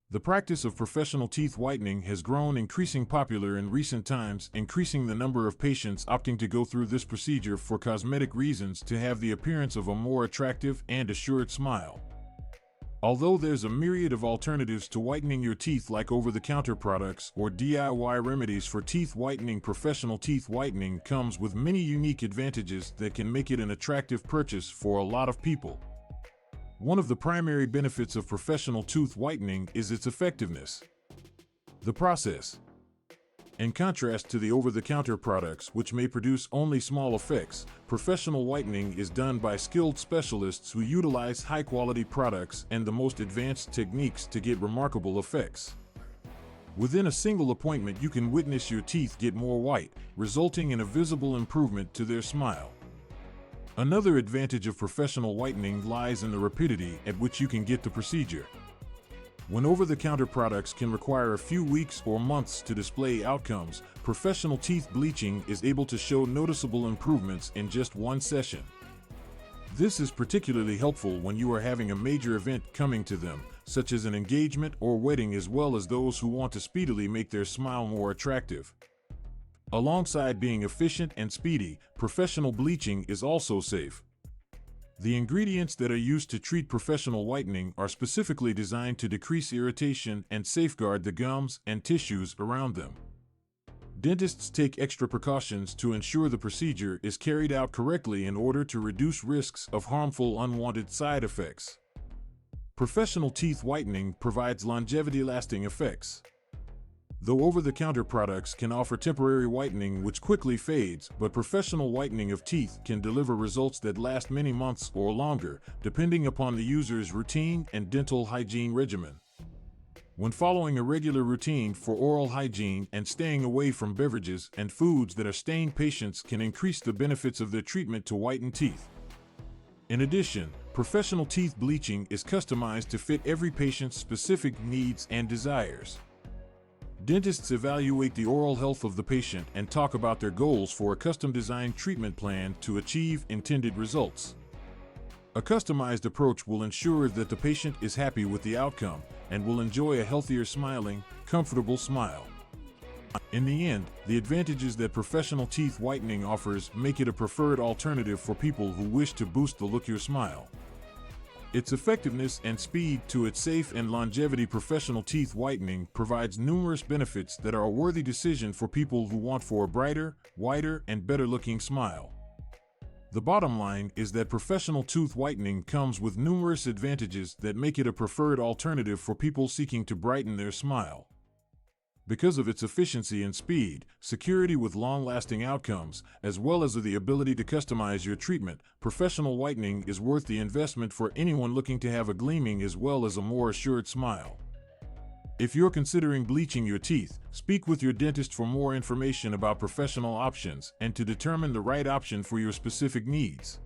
The practice of professional teeth whitening has grown increasingly popular in recent times, increasing the number of patients opting to go through this procedure for cosmetic reasons to have the appearance of a more attractive and assured smile. Although there's a myriad of alternatives to whitening your teeth like over-the-counter products or DIY remedies for teeth whitening, professional teeth whitening comes with many unique advantages that can make it an attractive purchase for a lot of people. One of the primary benefits of professional tooth whitening is its effectiveness. The process. In contrast to the over-the-counter products, which may produce only small effects, professional whitening is done by skilled specialists who utilize high-quality products and the most advanced techniques to get remarkable effects. Within a single appointment, you can witness your teeth get more white, resulting in a visible improvement to their smile. Another advantage of professional whitening lies in the rapidity at which you can get the procedure. When over-the-counter products can require a few weeks or months to display outcomes, professional teeth bleaching is able to show noticeable improvements in just one session. This is particularly helpful when you are having a major event coming to them, such as an engagement or wedding, as well as those who want to speedily make their smile more attractive. Alongside being efficient and speedy, professional bleaching is also safe. The ingredients that are used to treat professional whitening are specifically designed to decrease irritation and safeguard the gums and tissues around them. Dentists take extra precautions to ensure the procedure is carried out correctly in order to reduce risks of harmful unwanted side effects. Professional teeth whitening provides longevity-lasting effects. Though over-the-counter products can offer temporary whitening which quickly fades, but professional whitening of teeth can deliver results that last many months or longer, depending upon the user's routine and dental hygiene regimen. When following a regular routine for oral hygiene and staying away from beverages and foods that are stained, patients can increase the benefits of their treatment to whiten teeth. In addition, professional teeth bleaching is customized to fit every patient's specific needs and desires. Dentists evaluate the oral health of the patient and talk about their goals for a custom-designed treatment plan to achieve intended results. A customized approach will ensure that the patient is happy with the outcome and will enjoy a healthier, smiling, comfortable smile. In the end, the advantages that professional teeth whitening offers make it a preferred alternative for people who wish to boost the look of your smile. Its effectiveness and speed to its safe and longevity. Professional teeth whitening provides numerous benefits that are a worthy decision for people who want for a brighter, whiter, and better-looking smile. The bottom line is that professional tooth whitening comes with numerous advantages that make it a preferred alternative for people seeking to brighten their smile. Because of its efficiency and speed, security with long-lasting outcomes, as well as the ability to customize your treatment, professional whitening is worth the investment for anyone looking to have a gleaming as well as a more assured smile. If you're considering bleaching your teeth, speak with your dentist for more information about professional options and to determine the right option for your specific needs.